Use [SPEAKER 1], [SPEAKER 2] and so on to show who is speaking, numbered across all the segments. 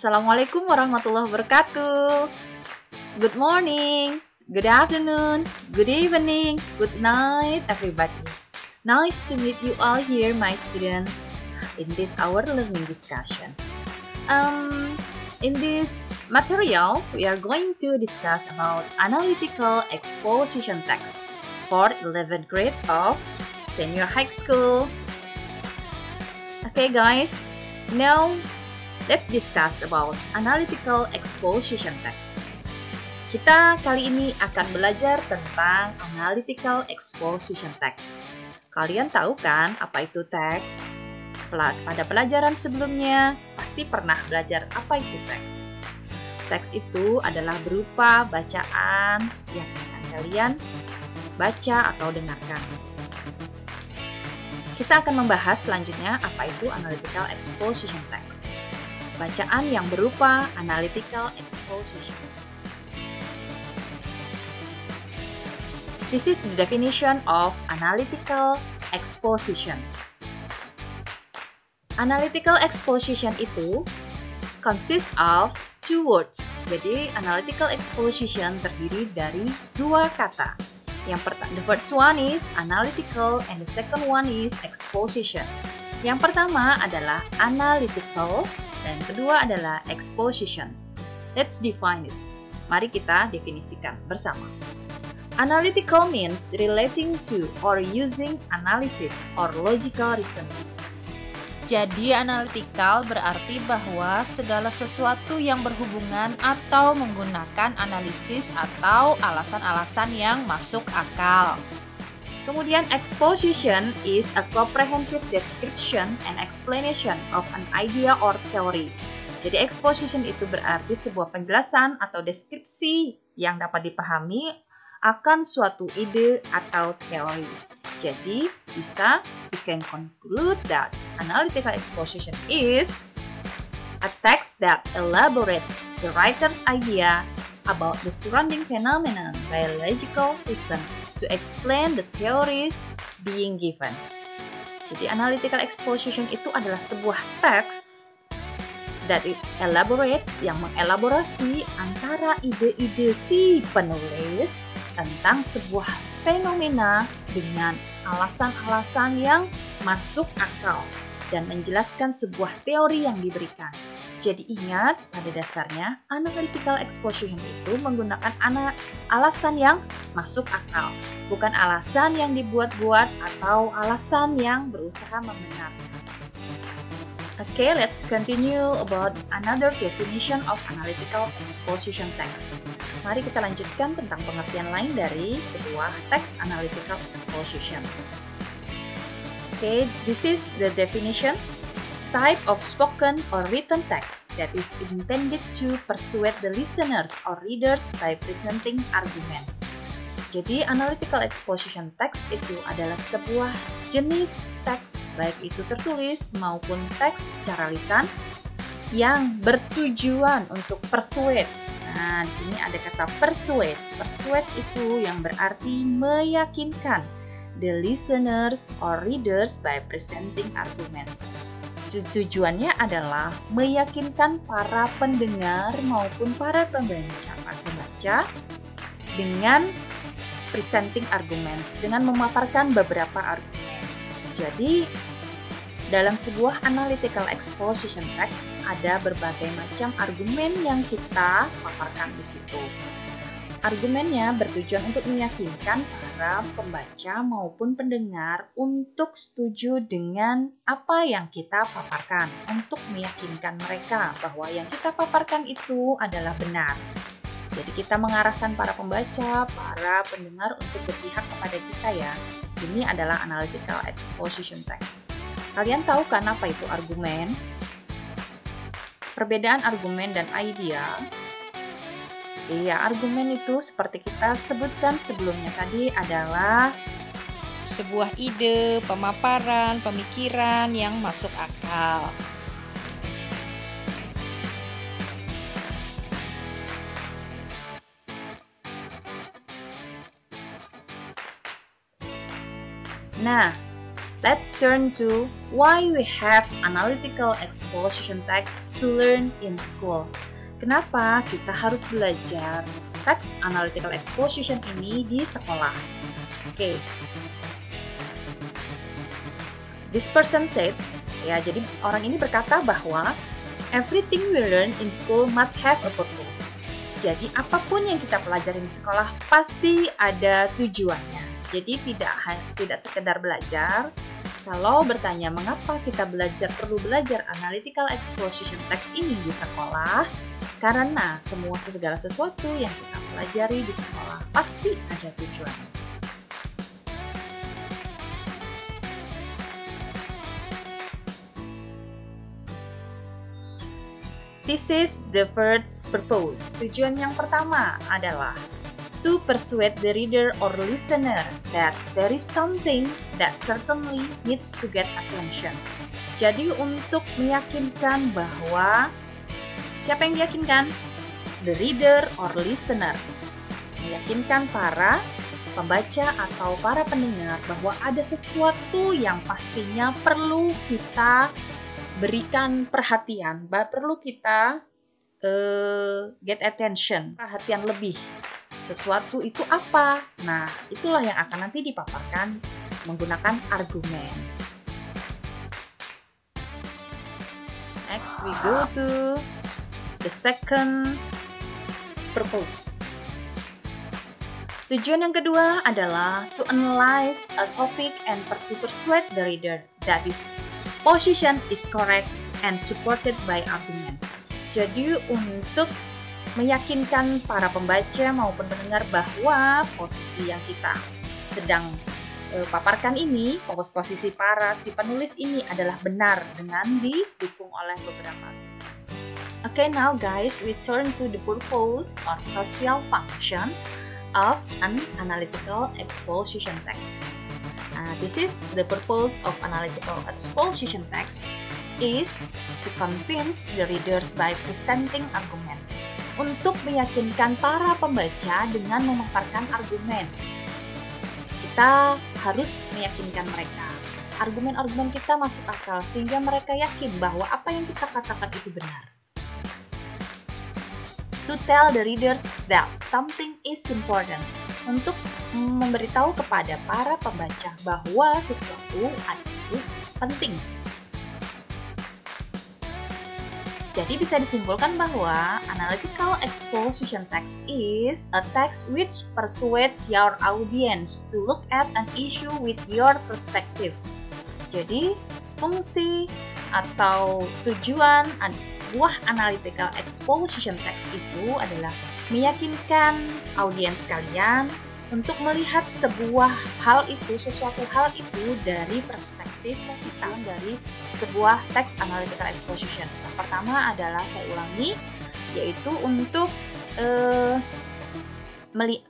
[SPEAKER 1] Assalamualaikum warahmatullahi wabarakatuh. Good morning, good afternoon, good evening, good night everybody. Nice to meet you all here, my students, in this our learning discussion. In this material, we are going to discuss about analytical exposition text for 11th grade of senior high school. Okay guys, now let's discuss about analytical exposition text. Kita kali ini akan belajar tentang analytical exposition text. Kalian tahu kan apa itu teks? Pada pelajaran sebelumnya pasti pernah belajar apa itu teks. Teks itu adalah berupa bacaan yang akan kalian baca atau dengarkan. Kita akan membahas selanjutnya apa itu analytical exposition text. Bacaan yang berupa analytical exposition. This is the definition of analytical exposition. Analytical exposition itu consists of two words. Jadi, analytical exposition terdiri dari dua kata. The first one is analytical and the second one is exposition. Yang pertama adalah analytical dan kedua adalah expositions. Let's define it. Mari kita definisikan bersama. Analytical means relating to or using analysis or logical reasoning.
[SPEAKER 2] Jadi analytical berarti bahwa segala sesuatu yang berhubungan atau menggunakan analisis atau alasan-alasan yang masuk akal.
[SPEAKER 1] Kemudian exposition is a comprehensive description and explanation of an idea or theory. Jadi exposition itu berarti sebuah penjelasan atau deskripsi yang dapat dipahami akan suatu ide atau teori. Jadi, we can conclude that analytical exposition is a text that elaborates the writer's idea about the surrounding phenomenon by logical reason to explain the theories being given. Jadi, analytical exposition itu adalah sebuah teks that it elaborates, yang mengelaborasi antara ide-ide si penulis tentang sebuah fenomena dengan alasan-alasan yang masuk akal dan menjelaskan sebuah teori yang diberikan. Jadi ingat, pada dasarnya analytical exposition itu menggunakan alasan yang masuk akal, bukan alasan yang dibuat-buat atau alasan yang berusaha membenarkan. Okay, let's continue about another definition of analytical exposition text. Mari kita lanjutkan tentang pengertian lain dari sebuah teks analytical exposition. Okay, this is the definition. Type of spoken or written text that is intended to persuade the listeners or readers by presenting arguments. Jadi, analytical exposition text itu adalah sebuah jenis teks, baik itu tertulis maupun teks secara lisan, yang bertujuan untuk persuade. Nah, di sini ada kata persuade. Persuade itu yang berarti meyakinkan the listeners or readers by presenting arguments. Tujuannya adalah meyakinkan para pendengar maupun para pembaca dengan presenting arguments, dengan memaparkan beberapa argumen. Jadi, dalam sebuah analytical exposition text ada berbagai macam argumen yang kita paparkan di situ. Argumennya bertujuan untuk meyakinkan para pembaca maupun pendengar untuk setuju dengan apa yang kita paparkan, untuk meyakinkan mereka bahwa yang kita paparkan itu adalah benar. Jadi kita mengarahkan para pembaca, para pendengar untuk berpihak kepada kita ya. Ini adalah analytical exposition text. Kalian tahu kan apa itu argumen? Perbedaan argumen dan idea. Iya, argumen itu seperti kita sebutkan sebelumnya tadi adalah
[SPEAKER 2] sebuah ide, pemaparan, pemikiran yang masuk akal.
[SPEAKER 1] Nah, let's turn to why we have analytical exposition text to learn in school. Kenapa kita harus belajar teks analytical exposition ini di sekolah? Oke. This person said, ya, jadi orang ini berkata bahwa everything we learn in school must have a purpose. Jadi apapun yang kita pelajari di sekolah pasti ada tujuannya. Jadi tidak sekedar belajar. Kalau bertanya mengapa kita perlu belajar analytical exposition text ini di sekolah, karena segala sesuatu yang kita pelajari di sekolah pasti ada tujuannya. This is the first purpose. Tujuan yang pertama adalah to persuade the reader or listener that there is something that certainly needs to get attention. Jadi untuk meyakinkan bahwa, siapa yang diyakinkan? The reader or listener. Meyakinkan para pembaca atau para pendengar bahwa ada sesuatu yang pastinya perlu kita berikan perhatian, perlu kita get attention, perhatian lebih. Sesuatu itu apa? Nah, itulah yang akan nanti dipaparkan menggunakan argumen. Next, we go to the second purpose. Tujuan yang kedua adalah to analyze a topic and to persuade the reader that this position is correct and supported by arguments. Jadi untuk meyakinkan para pembaca maupun pendengar bahwa posisi yang kita sedang paparkan ini, posisi si penulis ini adalah benar dengan didukung oleh beberapa. Okay, now guys, we turn to the purpose or social function of an analytical exposition text. This is the purpose of analytical exposition text is to convince the readers by presenting arguments. Untuk meyakinkan para pembaca dengan memaparkan argumen. Kita harus meyakinkan mereka. Argumen-argumen kita masuk akal sehingga mereka yakin bahwa apa yang kita katakan itu benar. To tell the readers that something is important. Untuk memberitahu kepada para pembaca bahwa sesuatu itu penting. Jadi bisa disimpulkan bahwa analytical exposition text is a text which persuades your audience to look at an issue with your perspective. Jadi fungsi atau tujuan sebuah analytical exposition text itu adalah meyakinkan audiens kalian untuk melihat sesuatu hal itu dari perspektif kita dari sebuah teks analytical exposition. Yang pertama adalah, saya ulangi, yaitu untuk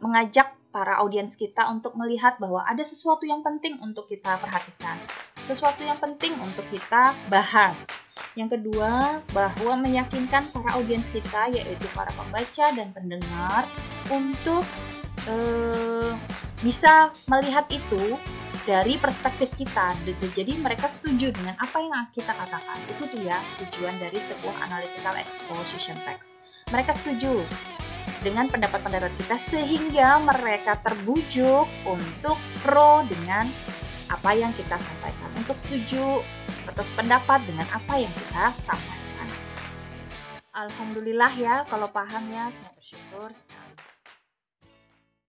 [SPEAKER 1] mengajak para audiens kita untuk melihat bahwa ada sesuatu yang penting untuk kita perhatikan, sesuatu yang penting untuk kita bahas. Yang kedua, bahwa meyakinkan para audiens kita, yaitu para pembaca dan pendengar, untuk bisa melihat itu dari perspektif kita. Jadi mereka setuju dengan apa yang kita katakan. Itu tuh ya tujuan dari sebuah analytical exposition text. Mereka setuju dengan pendapat-pendapat kita sehingga mereka terbujuk untuk pro dengan apa yang kita sampaikan, untuk setuju atau sependapat dengan apa yang kita sampaikan. Alhamdulillah ya, kalau paham ya, saya bersyukur sekali.